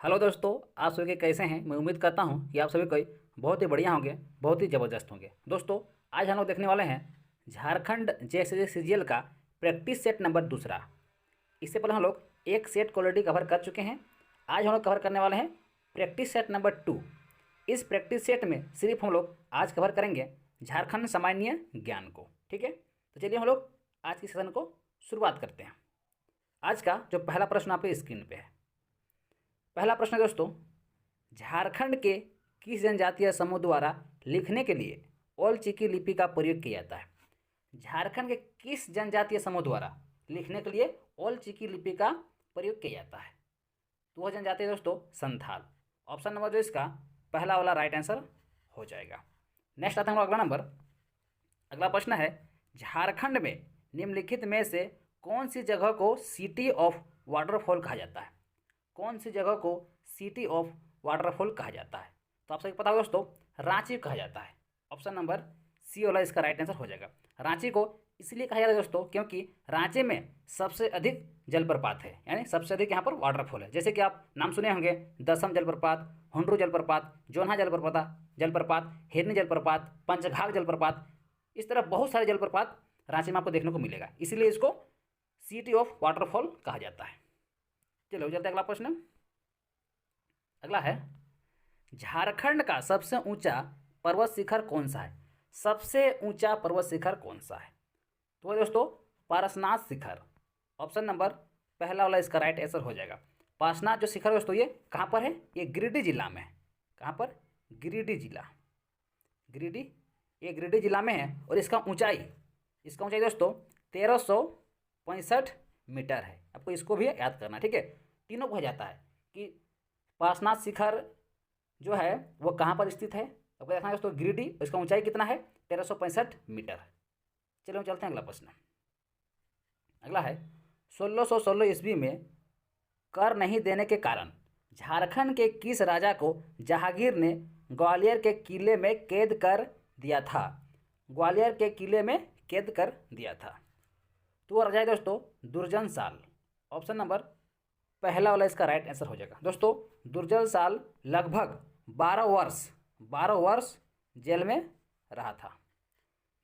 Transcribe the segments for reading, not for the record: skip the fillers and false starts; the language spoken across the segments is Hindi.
हेलो दोस्तों, आप सभी के कैसे हैं। मैं उम्मीद करता हूं कि आप सभी कोई बहुत ही बढ़िया होंगे, बहुत ही ज़बरदस्त होंगे। दोस्तों, आज हम लोग देखने वाले हैं झारखंड जेएसएससी सीजीएल का प्रैक्टिस सेट नंबर दूसरा। इससे पहले हम लोग एक सेट को ऑलरेडी कवर कर चुके हैं। आज हम लोग कवर करने वाले हैं प्रैक्टिस सेट नंबर 2। इस प्रैक्टिस सेट में सिर्फ हम लोग आज कवर करेंगे झारखंड सामान्य ज्ञान को। ठीक है, तो चलिए हम लोग आज की सेशन को शुरुआत करते हैं। आज का जो पहला प्रश्न आपके स्क्रीन पे है, पहला प्रश्न दोस्तों, झारखंड के किस जनजातीय समूह द्वारा लिखने के लिए ओल चिकी लिपि का प्रयोग किया जाता है। झारखंड के किस जनजातीय समूह द्वारा लिखने के लिए ओल चिकी लिपि का प्रयोग किया जाता है। तो वह जनजाति दोस्तों संथाल। ऑप्शन नंबर जो इसका पहला वाला राइट आंसर हो जाएगा। नेक्स्ट आता है अगला नंबर। अगला प्रश्न है, झारखंड में निम्नलिखित में से कौन सी जगह को सिटी ऑफ वाटरफॉल कहा जाता है। कौन सी जगह को सिटी ऑफ वाटरफॉल कहा जाता है। तो आप सभी पता होगा दोस्तों, रांची कहा जाता है। ऑप्शन नंबर सी वाला इसका राइट आंसर हो जाएगा। रांची को इसलिए कहा जाता है दोस्तों क्योंकि रांची में सबसे अधिक जलप्रपात है, यानी सबसे अधिक यहाँ पर वाटरफॉल है। जैसे कि आप नाम सुने होंगे, दसम जलप्रपात, हुंड्रू जलप्रपात, जोन्हा जलप्रपात, हिरनी जलप्रपात, पंचघाघ जलप्रपात। इस तरह बहुत सारे जलप्रपात रांची में आपको देखने को मिलेगा, इसीलिए इसको सिटी ऑफ वाटरफॉल कहा जाता है। चलो चलते अगला प्रश्न। अगला है, झारखंड का सबसे ऊंचा पर्वत शिखर कौन सा है। सबसे ऊंचा पर्वत शिखर कौन सा है। तो दोस्तों पारसनाथ शिखर। ऑप्शन नंबर पहला वाला इसका राइट आंसर हो जाएगा। पारसनाथ जो शिखर है दोस्तों, ये कहाँ पर है, ये गिरिडीह जिला में है। कहाँ पर, गिरिडीह जिला। ये गिरिडीह जिला में है और इसका ऊंचाई दोस्तों 1365 मीटर है। आपको इसको भी याद करना, ठीक है। तीनों को हो जाता है कि पारसनाथ शिखर जो है वो कहाँ पर स्थित है। आपको देखना है दोस्तों, गिरिडीह, इसका ऊंचाई कितना है, 1365 मीटर। चलिए हम चलते हैं अगला प्रश्न। अगला है, 1616 ईस्वी में कर नहीं देने के कारण झारखंड के किस राजा को जहांगीर ने ग्वालियर के किले में कैद कर दिया था। ग्वालियर के किले में कैद कर दिया था। तो वो राजा है दोस्तों दुर्जन साल। ऑप्शन नंबर पहला वाला इसका राइट आंसर हो जाएगा। दोस्तों दुर्जन साल लगभग 12 वर्ष जेल में रहा था।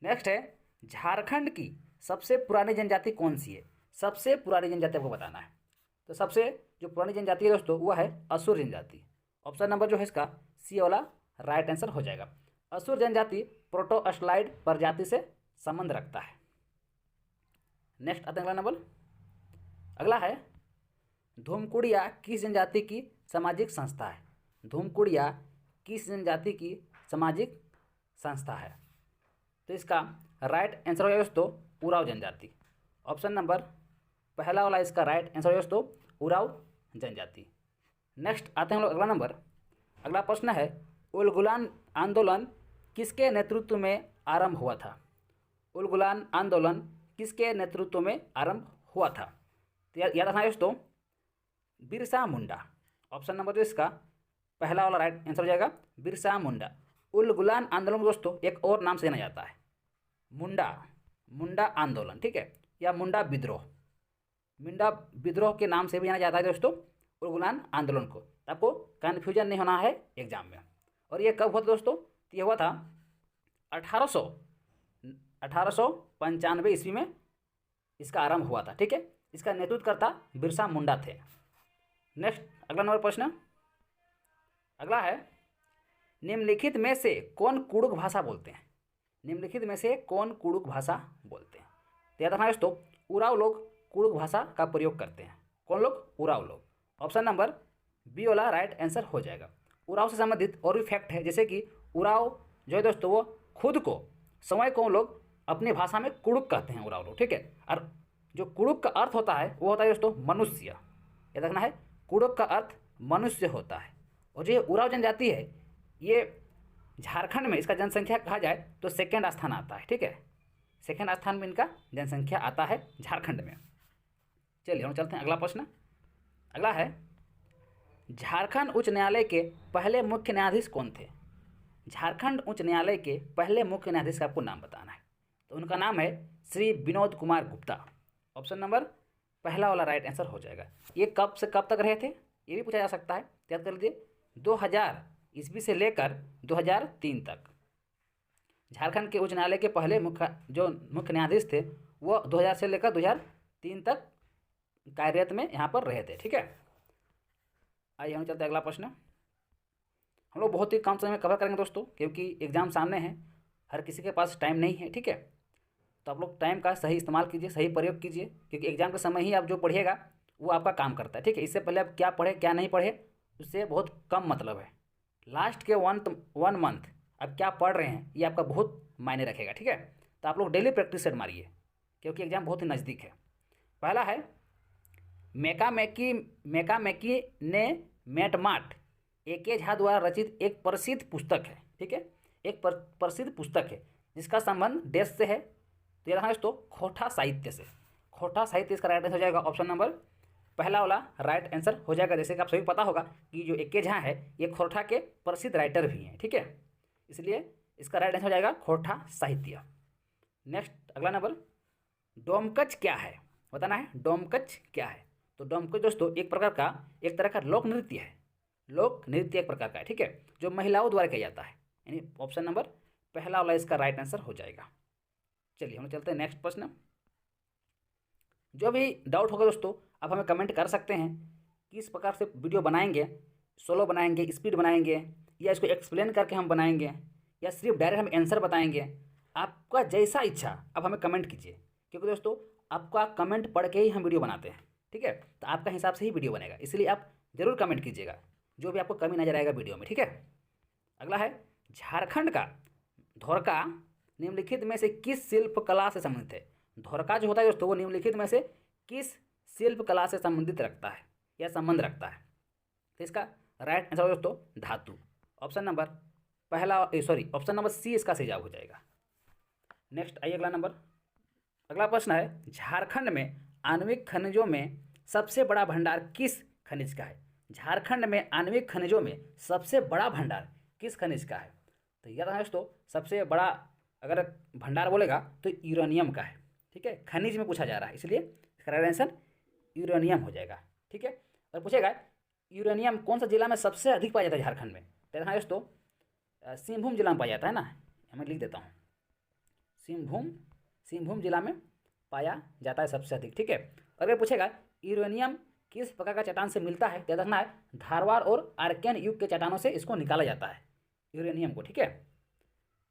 नेक्स्ट है, झारखंड की सबसे पुरानी जनजाति कौन सी है। सबसे पुरानी जनजाति आपको बताना है। तो सबसे जो पुरानी जनजाति है दोस्तों वो है असुर जनजाति। ऑप्शन नंबर जो है इसका सी वाला राइट आंसर हो जाएगा। असुर जनजाति प्रोटोअस्ट्राइड प्रजाति से संबंध रखता है। नेक्स्ट आता है अगला नंबर। अगला है, धूमकुड़िया किस जनजाति की सामाजिक संस्था है। धूमकुड़िया किस जनजाति की सामाजिक संस्था है। तो इसका राइट आंसर हो दोस्तों उराव जनजाति। ऑप्शन नंबर पहला वाला इसका राइट आंसर हो दोस्तों उराव जनजाति। नेक्स्ट आते हैं हम लोग अगला नंबर। अगला प्रश्न है, उलगुलान आंदोलन किसके नेतृत्व में आरंभ हुआ था। उलगुलान आंदोलन किसके नेतृत्व में आरंभ हुआ था। तो याद रखना है दोस्तों, बिरसा मुंडा। ऑप्शन नंबर जो इसका पहला वाला राइट आंसर हो जाएगा बिरसा मुंडा। उलगुलान आंदोलन दोस्तों एक और नाम से जाना जाता है, मुंडा आंदोलन, ठीक है, या मुंडा विद्रोह के नाम से भी जाना जाता है दोस्तों उलगुलान आंदोलन को। आपको कन्फ्यूजन नहीं होना है एग्जाम में। और ये कब हुआ था दोस्तों, तो ये हुआ था 1895 ईस्वी में इसका आरंभ हुआ था, ठीक है। इसका नेतृत्वकर्ता बिरसा मुंडा थे। नेक्स्ट अगला नंबर प्रश्न। अगला है, निम्नलिखित में से कौन कुड़ुक भाषा बोलते हैं। निम्नलिखित में से कौन कुड़ुक भाषा बोलते हैं। तो याद रखना दोस्तों उराव लोग कुड़ुक भाषा का प्रयोग करते हैं। कौन लोग, उराव लोग। ऑप्शन नंबर बी वाला राइट आंसर हो जाएगा। उराव से संबंधित और भी फैक्ट है, जैसे कि उराव जो है दोस्तों वो खुद को समय को लोग अपनी भाषा में कुड़ुक कहते हैं, उराव लोग, ठीक है। और जो कुड़ुक का अर्थ होता है वो होता है दोस्तों मनुष्य। याद रखना है, कुड़ुक का अर्थ मनुष्य होता है। और जो ये उराव जनजाति है, ये झारखंड में इसका जनसंख्या कहा जाए तो सेकेंड स्थान आता है, ठीक है। सेकेंड स्थान में इनका जनसंख्या आता है झारखंड में। चलिए हम चलते हैं अगला प्रश्न। अगला है, झारखंड उच्च न्यायालय के पहले मुख्य न्यायाधीश कौन थे। झारखंड उच्च न्यायालय के पहले मुख्य न्यायाधीश का आपको नाम बताना है। तो उनका नाम है श्री विनोद कुमार गुप्ता। ऑप्शन नंबर पहला वाला राइट आंसर हो जाएगा। ये कब से कब तक रहे थे, ये भी पूछा जा सकता है, तो याद कर लीजिए 2000 ईस्वी से लेकर 2003 तक झारखंड के उच्च न्यायालय के पहले मुख्य न्यायाधीश थे वो 2000 से लेकर 2003 तक कार्यरत में यहाँ पर रहे थे। ठीक है, आइए हम चलते हैं अगला प्रश्न। हम लोग बहुत ही कम समय में कवर करेंगे दोस्तों, क्योंकि एग्जाम सामने है, हर किसी के पास टाइम नहीं है। ठीक है, तो आप लोग टाइम का सही इस्तेमाल कीजिए, सही प्रयोग कीजिए, क्योंकि एग्जाम के समय ही आप जो पढ़िएगा वो आपका काम करता है। ठीक है, इससे पहले आप क्या पढ़े क्या नहीं पढ़े उससे बहुत कम मतलब है। लास्ट के वन मंथ आप क्या पढ़ रहे हैं ये आपका बहुत मायने रखेगा। ठीक है, तो आप लोग डेली प्रैक्टिस सेट मारिए, क्योंकि एग्जाम बहुत ही नज़दीक है। पहला है मैकामेकी ने मैटमाट ए.के. झा द्वारा रचित एक प्रसिद्ध पुस्तक है। ठीक है, एक प्रसिद्ध पुस्तक है जिसका संबंध देश से है, तो ये रहा दोस्तों खोटा साहित्य से। खोटा साहित्य इसका राइट आंसर हो जाएगा ऑप्शन नंबर पहला वाला राइट आंसर हो जाएगा। जैसे कि आप सभी पता होगा कि जो ए.के. झा है ये खोटा के प्रसिद्ध राइटर भी हैं। ठीक है, इसलिए इसका राइट आंसर हो जाएगा खोटा साहित्य। नेक्स्ट अगला नंबर, डोमकच क्या है, बताना है डोमकच क्या है। तो डोमकच दोस्तों एक तरह का लोक नृत्य है। लोक नृत्य एक प्रकार का है। ठीक है, जो महिलाओं द्वारा किया जाता है, यानी ऑप्शन नंबर पहला वाला इसका राइट आंसर हो जाएगा। चलिए हम चलते हैं नेक्स्ट प्रश्न। जो भी डाउट होगा दोस्तों आप हमें कमेंट कर सकते हैं, किस प्रकार से वीडियो बनाएंगे, सोलो बनाएंगे, स्पीड बनाएंगे, या इसको एक्सप्लेन करके हम बनाएंगे, या सिर्फ डायरेक्ट हम आंसर बताएंगे। आपका जैसा इच्छा आप हमें कमेंट कीजिए, क्योंकि दोस्तों आपका कमेंट पढ़ के ही हम वीडियो बनाते हैं। ठीक है, तो आपका हिसाब से ही वीडियो बनेगा, इसलिए आप ज़रूर कमेंट कीजिएगा जो भी आपको कमी नजर आएगा वीडियो में। ठीक है, अगला है झारखंड का धोरका निम्नलिखित में से किस शिल्प कला से संबंधित है। धोरका जो होता है दोस्तों वो निम्नलिखित में से किस शिल्प कला से संबंधित रखता है या संबंध रखता है। तो इसका राइट आंसर दोस्तों धातु, ऑप्शन नंबर सी इसका सही जवाब हो जाएगा। नेक्स्ट आइए अगला प्रश्न है, झारखंड में आणविक खनिजों में सबसे बड़ा भंडार किस खनिज का है। झारखंड में आणविक खनिजों में सबसे बड़ा भंडार किस खनिज का है। तो यह रहा दोस्तों सबसे बड़ा अगर भंडार बोलेगा तो यूरेनियम का है। ठीक है, खनिज में पूछा जा रहा है, इसलिए इसका राइट आंसर यूरेनियम हो जाएगा। ठीक है, और पूछेगा यूरेनियम कौन सा जिला में सबसे अधिक पाया जाता है झारखंड में, तो यहाँ दोस्तों सिंहभूम जिला में पाया जाता है ना, मैं लिख देता हूँ सिंहभूम जिला में पाया जाता है सबसे अधिक। ठीक है, अगर पूछेगा यूरेनियम किस प्रकार का चट्टान से मिलता है, तो देखना है धारवाड़ और आर्कियन युग के चट्टानों से इसको निकाला जाता है यूरेनियम को। ठीक है,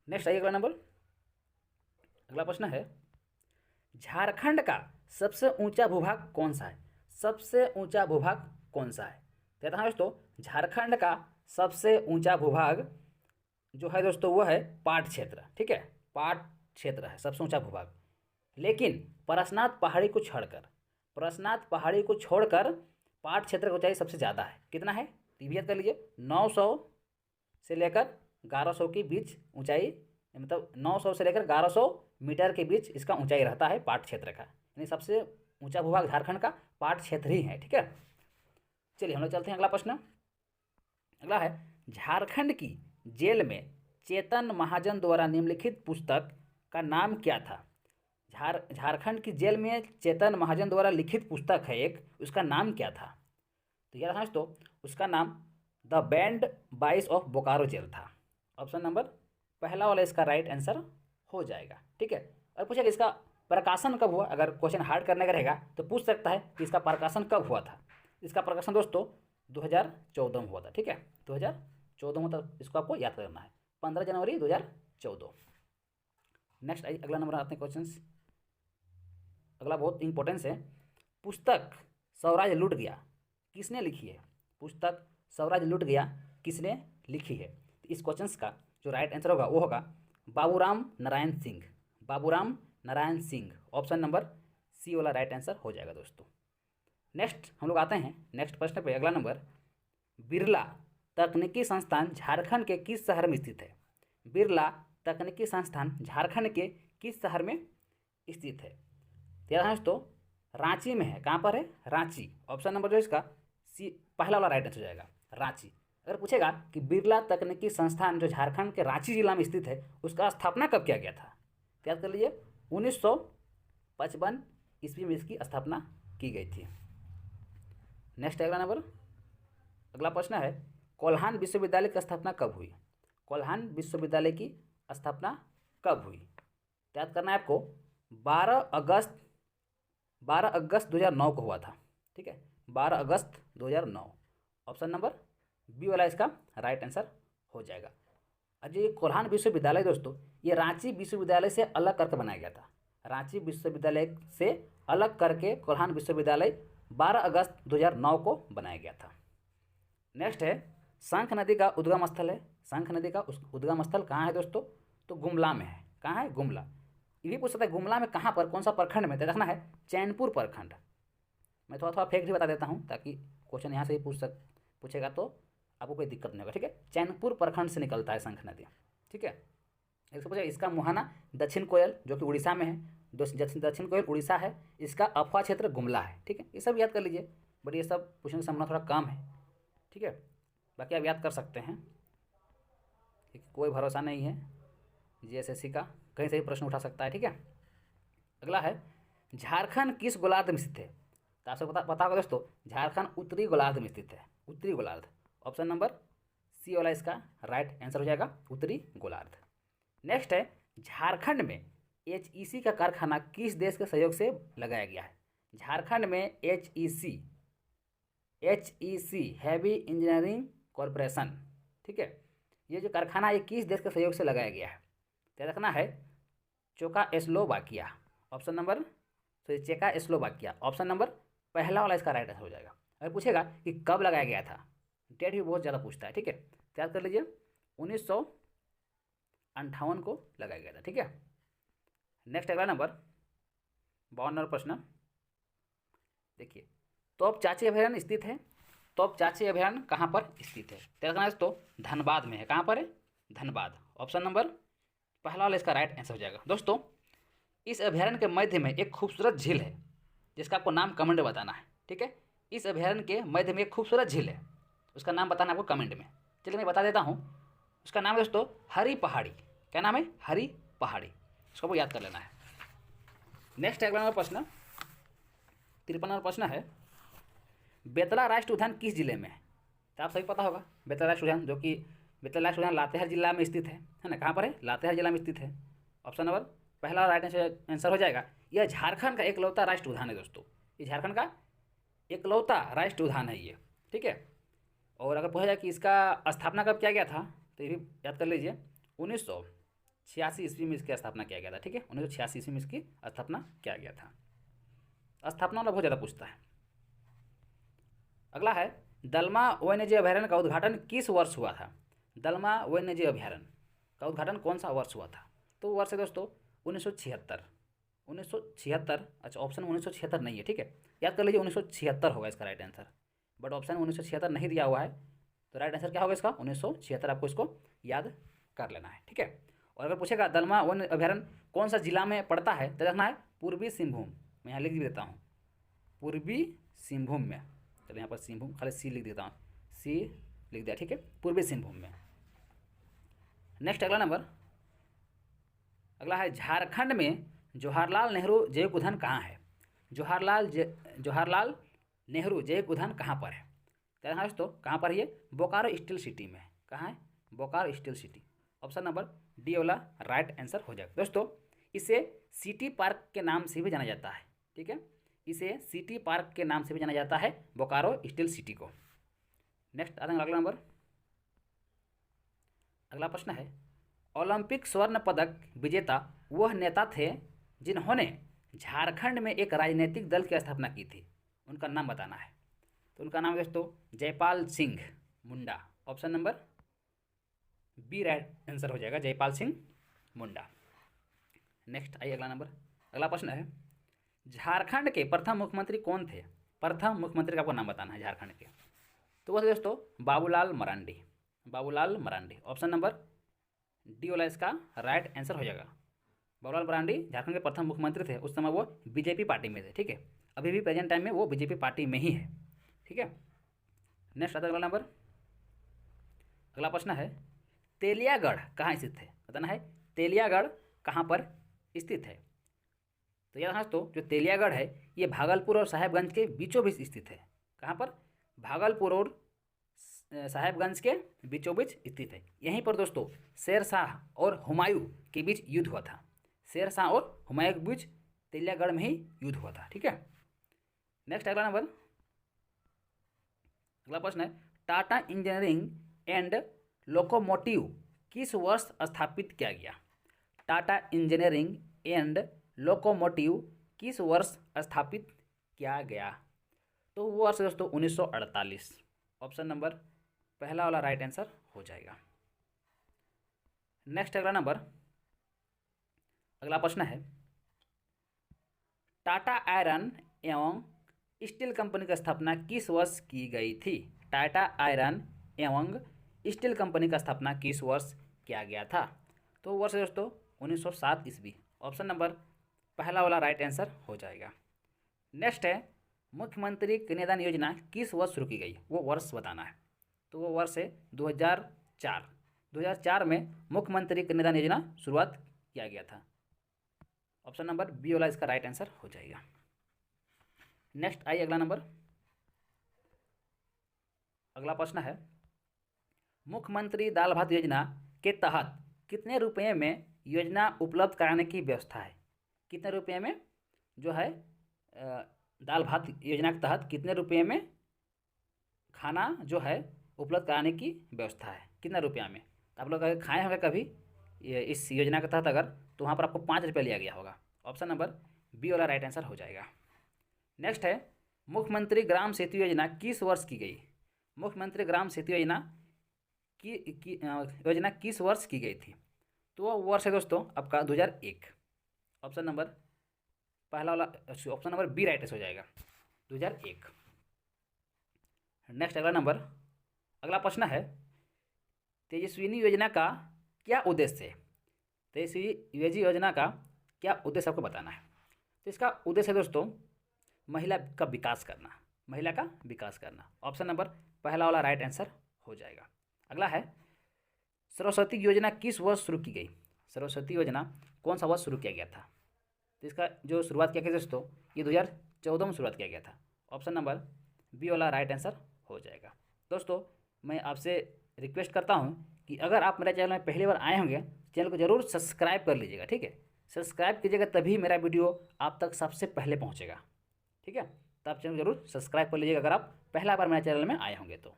नेक्स्ट आइए अगला प्रश्न है, झारखंड का सबसे ऊंचा भूभाग कौन सा है। सबसे ऊंचा भूभाग कौन सा है, कहता है दोस्तों झारखंड का सबसे ऊंचा भूभाग जो है दोस्तों वो है पाट क्षेत्र। ठीक है, पाट क्षेत्र है सबसे ऊंचा भूभाग, लेकिन पारसनाथ पहाड़ी को छोड़कर पाट क्षेत्र की ऊंचाई सबसे ज़्यादा है। कितना है याद कर लीजिए, 900 से लेकर 1100 के बीच ऊंचाई, मतलब 900 से लेकर 1100 मीटर के बीच इसका ऊंचाई रहता है पाट क्षेत्र का, यानी सबसे ऊंचा भूभाग झारखंड का पाट क्षेत्र ही है। ठीक है, चलिए हम लोग चलते हैं अगला प्रश्न। अगला है, झारखंड की जेल में चेतन महाजन द्वारा निम्नलिखित पुस्तक का नाम क्या था। झारखंड की जेल में चेतन महाजन द्वारा लिखित पुस्तक है एक, उसका नाम क्या था। तो यार दोस्तों उसका नाम द बैंड बाइस ऑफ बोकारो जेल था। ऑप्शन नंबर पहला वाला इसका राइट आंसर हो जाएगा। ठीक है, और पूछेगा इसका प्रकाशन कब हुआ, अगर क्वेश्चन हार्ड करने का रहेगा तो पूछ सकता है कि इसका प्रकाशन कब हुआ था। इसका प्रकाशन दोस्तों 2014 में हुआ था। ठीक है, 2014 में, तो इसको आपको याद करना है 15 जनवरी 2014। नेक्स्ट अगला नंबर आते हैं क्वेश्चन, अगला बहुत इंपॉर्टेंस है, पुस्तक स्वराज लुट गया किसने लिखी है। पुस्तक स्वराज लुट गया किसने लिखी है। तो इस क्वेश्चन का जो राइट आंसर होगा वो होगा Baburam Narayan Singh. Option number C वाला राइट आंसर हो जाएगा दोस्तों। नेक्स्ट हम लोग आते हैं नेक्स्ट प्रश्न पे। अगला नंबर, बिरला तकनीकी संस्थान झारखंड के किस शहर में स्थित है। बिरला तकनीकी संस्थान झारखंड के किस शहर में स्थित है। तेरह दोस्तों रांची में है। कहाँ पर है, रांची। ऑप्शन नंबर जो इसका सी पहला वाला राइट आंसर हो जाएगा रांची। अगर पूछेगा कि बिरला तकनीकी संस्थान जो झारखंड के रांची जिला में स्थित है उसका स्थापना कब किया गया था, याद कर लीजिए 1955 ईस्वी में इसकी स्थापना की गई थी। नेक्स्ट अगला नंबर, अगला प्रश्न है, कोल्हान विश्वविद्यालय की स्थापना कब हुई? कोल्हान विश्वविद्यालय की स्थापना कब हुई? याद करना है आपको, 12 अगस्त 2009 को हुआ था। ठीक है, 12 अगस्त 2009। ऑप्शन नंबर बी वाला इसका राइट आंसर हो जाएगा। और जो ये कोल्हान विश्वविद्यालय दोस्तों, ये रांची विश्वविद्यालय से अलग करके बनाया गया था। रांची विश्वविद्यालय से अलग करके कोल्हान विश्वविद्यालय 12 अगस्त 2009 को बनाया गया था। नेक्स्ट है, शंख नदी का उद्गम स्थल है। शंख नदी का उद्गम स्थल कहाँ है दोस्तों? तो गुमला में है। कहाँ है? गुमला। ये भी पूछ सकता है गुमला में कहाँ पर, कौन सा प्रखंड में? तो देखना है चैनपुर प्रखंड। मैं थोड़ा थोड़ा फैक्ट भी बता देता हूँ ताकि क्वेश्चन यहाँ से ही पूछेगा तो आपको कोई दिक्कत नहीं होगा। ठीक है, चैनपुर प्रखंड से निकलता है शंख नदी। ठीक है, एक पूछा इसका मुहाना दक्षिण कोयल जो कि उड़ीसा में है। दक्षिण कोयल उड़ीसा है। इसका अफवाह क्षेत्र गुमला है। ठीक है, ये सब याद कर लीजिए, बट ये सब पूछने की संभावना थोड़ा कम है। ठीक है, बाकी आप याद कर सकते हैं। ठीक, कोई भरोसा नहीं है जीएसएससी का, कहीं से भी प्रश्न उठा सकता है। ठीक है, अगला है, झारखंड किस गोलार्ध में स्थित है? तो आपसे पता होगा दोस्तों, झारखंड उत्तरी गोलार्ध में स्थित है। उत्तरी गोलार्ध। ऑप्शन नंबर सी वाला इसका राइट आंसर हो जाएगा, उत्तरी गोलार्ध। नेक्स्ट है, झारखंड में एचईसी का कारखाना किस देश के सहयोग से लगाया गया है? झारखंड में एचईसी हैवी इंजीनियरिंग कॉरपोरेशन। ठीक है, ये जो कारखाना है ये किस देश के सहयोग से लगाया गया है? तो रखना है Czechoslovakia. Option number Czechoslovakia. Option number पहला वाला इसका राइट आंसर हो जाएगा। अगर पूछेगा कि कब लगाया गया था, डेट भी बहुत ज़्यादा पूछता है। ठीक है, तो याद कर लीजिए 1958 को लगाया गया था। ठीक है, नेक्स्ट अगला नंबर 52 प्रश्न देखिए, तोप चाची अभयारण्य स्थित है। तोप चाची अभयारण्य कहाँ पर स्थित है? देखना है तो धनबाद में है। कहाँ पर है? धनबाद। ऑप्शन नंबर पहला वाला इसका राइट आंसर हो जाएगा। दोस्तों, इस अभयारण्य के मध्य में एक खूबसूरत झील है जिसका आपको नाम कमेंट में बताना है। ठीक है, इस अभयारण्य के मध्य में एक खूबसूरत झील है, उसका नाम बताना आपको कमेंट में। चलिए मैं बता देता हूँ, उसका नाम है दोस्तों हरी पहाड़ी। क्या नाम है? हरी पहाड़ी। इसको आपको याद कर लेना है। नेक्स्ट अगला नंबर प्रश्न 53 प्रश्न है, बेतला राष्ट्रीय उद्यान किस जिले में है? तो आप सभी पता होगा बेतला राष्ट्रीय उद्यान, जो कि बेतला राष्ट्रीय उद्यान लातेहार जिला में स्थित है ना? कहाँ पर है? लातेहार जिला में स्थित है। ऑप्शन नंबर पहला राइट आंसर हो जाएगा। यह झारखंड का एकलौता राष्ट्रीय उद्यान है दोस्तों। ये झारखंड का एकलौता राष्ट्रीय उद्यान है ये। ठीक है, और अगर पूछा जाए कि इसका स्थापना कब किया गया था, तो ये भी याद कर लीजिए 1986 ईस्वी में इसकी स्थापना किया गया था। ठीक है, 1986 ईस्वी में इसकी स्थापना किया गया था। स्थापना वाला बहुत ज़्यादा पूछता है। अगला है, दलमा वन्यजीव अभयारण्य का उद्घाटन किस वर्ष हुआ था? दलमा वन्यजीव अभयारण्य का उद्घाटन कौन सा वर्ष हुआ था? तो वर्ष है दोस्तों 1976। 1976। अच्छा, ऑप्शन 1976 नहीं है। ठीक है, याद कर लीजिए 1976 होगा इसका राइट आंसर, बट ऑप्शन 1976 नहीं दिया हुआ है, तो राइट आंसर क्या होगा इसका? 1976। आपको इसको याद कर लेना है। ठीक है, और अगर पूछेगा दलमा वन्य अभयारण्य कौन सा जिला में पड़ता है, तो देखना है पूर्वी सिंहभूम। मैं यहाँ लिख भी देता हूँ, पूर्वी सिंहभूम में। चलो यहाँ पर सिंहभूम खाली सी लिख देता हूँ, सी लिख दिया। ठीक है, पूर्वी सिंहभूम में। नेक्स्ट अगला नंबर अगला है, झारखंड में जवाहरलाल नेहरू जैविक उद्यान कहाँ है? जवाहरलाल नेहरू जैविक उद्यान कहाँ पर है? क्या है दोस्तों? कहाँ पर है ये? बोकारो स्टील सिटी में। कहाँ है? Bokaro steel city. Option number D वाला राइट आंसर हो जाएगा। दोस्तों, इसे सिटी पार्क के नाम से भी जाना जाता है। ठीक है, इसे सिटी पार्क के नाम से भी जाना जाता है, बोकारो स्टील सिटी को। नेक्स्ट अगला नंबर अगला प्रश्न है, ओलंपिक स्वर्ण पदक विजेता वह नेता थे जिन्होंने झारखंड में एक राजनीतिक दल की स्थापना की थी। उनका नाम बताना है। तो उनका नाम दोस्तों Jaipal Singh Munda. Option number B right answer हो जाएगा, जयपाल सिंह मुंडा। नेक्स्ट आइए अगला नंबर अगला प्रश्न है, झारखंड के प्रथम मुख्यमंत्री कौन थे? प्रथम मुख्यमंत्री का आपको नाम बताना है झारखंड के। तो वह दोस्तों Babulal Marandi. Babulal Marandi. Option number D वाला इसका राइट आंसर हो जाएगा। बाबूलाल मरांडी झारखंड के प्रथम मुख्यमंत्री थे। उस समय वो बीजेपी पार्टी में थे। ठीक है, अभी भी प्रेजेंट टाइम में वो बीजेपी पार्टी में ही है। ठीक है, नेक्स्ट अगला नंबर अगला प्रश्न है, तेलियागढ़ कहाँ स्थित है? बताना है तेलियागढ़ कहाँ पर स्थित है। तो याद दोस्तों जो तेलियागढ़ है ये भागलपुर और साहेबगंज के बीचों बीच स्थित है। कहाँ पर? भागलपुर और साहेबगंज के बीचों बीच स्थित है। यहीं पर दोस्तों शेर शाह और हुमायूं के बीच युद्ध हुआ था। शेर शाह और हुमायूं के बीच तेलियागढ़ में ही युद्ध हुआ था। ठीक है, नेक्स्ट अगला प्रश्न है, टाटा इंजीनियरिंग एंड लोकोमोटिव किस वर्ष स्थापित किया गया? टाटा इंजीनियरिंग एंड लोकोमोटिव किस वर्ष स्थापित किया गया? तो वो वर्ष दोस्तों 1948। ऑप्शन नंबर पहला वाला राइट आंसर हो जाएगा। नेक्स्ट अगला प्रश्न है, टाटा आयरन एवं स्टील कंपनी की स्थापना किस वर्ष की गई थी? टाटा आयरन एवं स्टील कंपनी का स्थापना किस वर्ष किया गया था? तो वर्ष दोस्तों 1907 ईस्वी। ऑप्शन नंबर पहला वाला राइट आंसर हो जाएगा। नेक्स्ट है, मुख्यमंत्री कन्यादान योजना किस वर्ष शुरू की गई? वो वर्ष बताना है। तो वो वर्ष है 2004। 2004 में मुख्यमंत्री कन्यादान योजना शुरुआत किया गया था। ऑप्शन नंबर बी वाला इसका राइट आंसर हो जाएगा। नेक्स्ट आइए अगला प्रश्न है, मुख्यमंत्री दाल भात योजना के तहत कितने रुपये में योजना उपलब्ध कराने की व्यवस्था है? कितने रुपये में जो है दाल भात योजना के तहत कितने रुपये में खाना जो है उपलब्ध कराने की व्यवस्था है? कितने रुपया में? तो आप लोग अगर खाए होंगे कभी इस योजना के तहत अगर, तो वहाँ पर आपको 5 रुपये लिया गया होगा। ऑप्शन नंबर बी वाला राइट आंसर हो जाएगा। नेक्स्ट है, मुख्यमंत्री ग्राम सेतु योजना किस वर्ष की गई? मुख्यमंत्री ग्राम सेतु योजना योजना किस वर्ष की गई थी? तो वो वर्ष है दोस्तों आपका 2001। ऑप्शन नंबर पहला वाला ऑप्शन नंबर बी राइट हो जाएगा, 2001। नेक्स्ट अगला प्रश्न है, तेजस्विनी योजना का क्या उद्देश्य है? तेजस्वी योजना का क्या उद्देश्य आपको बताना है। तो इसका उद्देश्य है दोस्तों महिला का विकास करना, महिला का विकास करना। ऑप्शन नंबर पहला वाला राइट आंसर हो जाएगा। अगला है, सरस्वती योजना किस वर्ष शुरू की गई? सरस्वती योजना कौन सा वर्ष शुरू किया गया था? तो इसका जो शुरुआत किया गया दोस्तों ये 2014 में शुरुआत किया गया था। ऑप्शन नंबर बी वाला राइट आंसर हो जाएगा। दोस्तों मैं आपसे रिक्वेस्ट करता हूं कि अगर आप मेरे चैनल में पहली बार आए होंगे, चैनल को ज़रूर सब्सक्राइब कर लीजिएगा। ठीक है, सब्सक्राइब कीजिएगा तभी मेरा वीडियो आप तक सबसे पहले पहुँचेगा। ठीक है, तो आप चैनल जरूर सब्सक्राइब कर लीजिएगा अगर आप पहला बार मेरे चैनल में आए होंगे तो।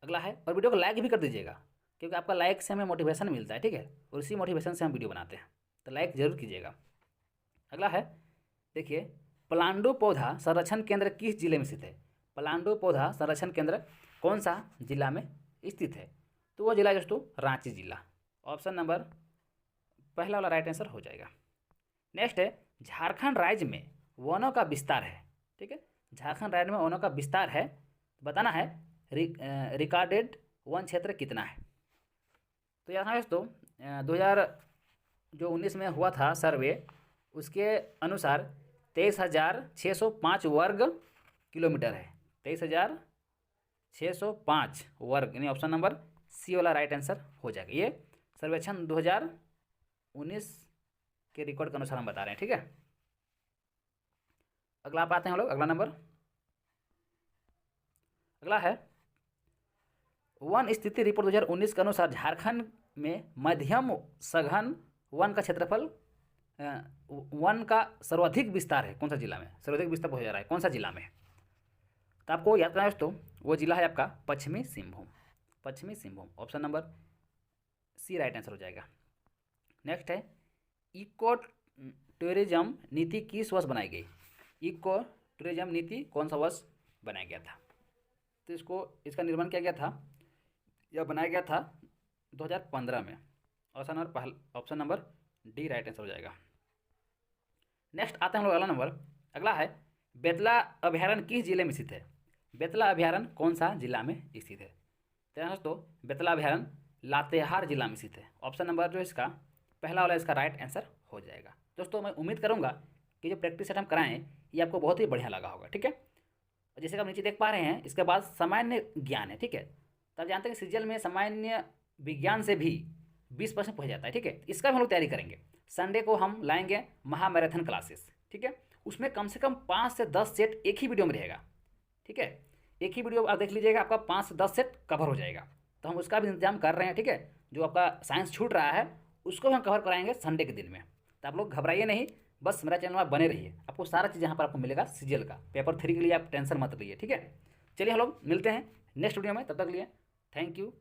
अगला है, और वीडियो को लाइक भी कर दीजिएगा क्योंकि आपका लाइक से हमें मोटिवेशन मिलता है। ठीक है, और इसी मोटिवेशन से हम वीडियो बनाते हैं, तो लाइक जरूर कीजिएगा। अगला है, देखिए, पलांडु पौधा संरक्षण केंद्र किस जिले में स्थित है? पलांडु पौधा संरक्षण केंद्र कौन सा जिला में स्थित है? तो वो जिला दोस्तों रांची जिला। ऑप्शन नंबर पहला वाला राइट आंसर हो जाएगा। नेक्स्ट है, झारखंड राज्य में वनों का विस्तार है। ठीक है, झारखंड राज्य में वनों का विस्तार है, बताना है रिकॉर्डेड वन क्षेत्र कितना है। तो यहाँ दोस्तों 2019 में हुआ था सर्वे, उसके अनुसार 23,605 वर्ग किलोमीटर है। 23,605 वर्ग, यानी ऑप्शन नंबर सी वाला राइट आंसर हो जाएगा। ये सर्वेक्षण 2019 के रिकॉर्ड के अनुसार हम बता रहे हैं। ठीक है, अगला आप आते हैं हम लोग अगला है, वन स्थिति रिपोर्ट 2019 के अनुसार झारखंड में मध्यम सघन वन का क्षेत्रफल वन का सर्वाधिक विस्तार है कौन सा जिला में? सर्वाधिक विस्तार हो जा रहा है कौन सा जिला में? तो आपको याद करना है दोस्तों, वो जिला है आपका Pashchimi Singhbhum. Pashchimi Singhbhum, option number C right answer हो जाएगा। नेक्स्ट है, इको टूरिज्म नीति किस वर्ष बनाई गई? इको टूरिज्म नीति कौन सा वर्ष बनाया गया था? तो इसका निर्माण किया गया था या बनाया गया था 2015 में। Option number D right answer हो जाएगा। नेक्स्ट आते हैं हम लोग अगला है, बेतला अभयारण्य किस जिले में स्थित है? बेतला अभयारण्य कौन सा जिला में स्थित है? तो दोस्तों बेतला अभयारण्य लातेहार जिला में स्थित है। ऑप्शन नंबर जो इसका पहला वाला इसका राइट आंसर हो जाएगा। दोस्तों मैं उम्मीद करूंगा कि जो प्रैक्टिस सेट हम कराएं ये आपको बहुत ही बढ़िया लगा होगा। ठीक है, जैसे कि आप नीचे देख पा रहे हैं, इसके बाद सामान्य ज्ञान है। ठीक है, तो आप जानते हैं कि सीजीएल में सामान्य विज्ञान से भी 20% पूछा जाता है। ठीक है, इसका भी हम लोग तैयारी करेंगे। संडे को हम लाएंगे महामैराथन क्लासेस। ठीक है, उसमें कम से कम 5 से 10 सेट एक ही वीडियो में रहेगा। ठीक है, एक ही वीडियो आप देख लीजिएगा, आपका 5 से 10 सेट कवर हो जाएगा। तो हम उसका भी इंतजाम कर रहे हैं, ठीक है। जो आपका साइंस छूट रहा है उसको भी हम कवर कराएंगे संडे के दिन में। तो आप लोग घबराइए नहीं, बस मेरा चैनल में बने रहिए, आपको सारा चीज़ यहाँ पर आपको मिलेगा सीजीएल का। पेपर 3 के लिए आप टेंशन मत लीजिए, ठीक है। चलिए हम लोग मिलते हैं नेक्स्ट वीडियो में, तब तक लिए थैंक यू।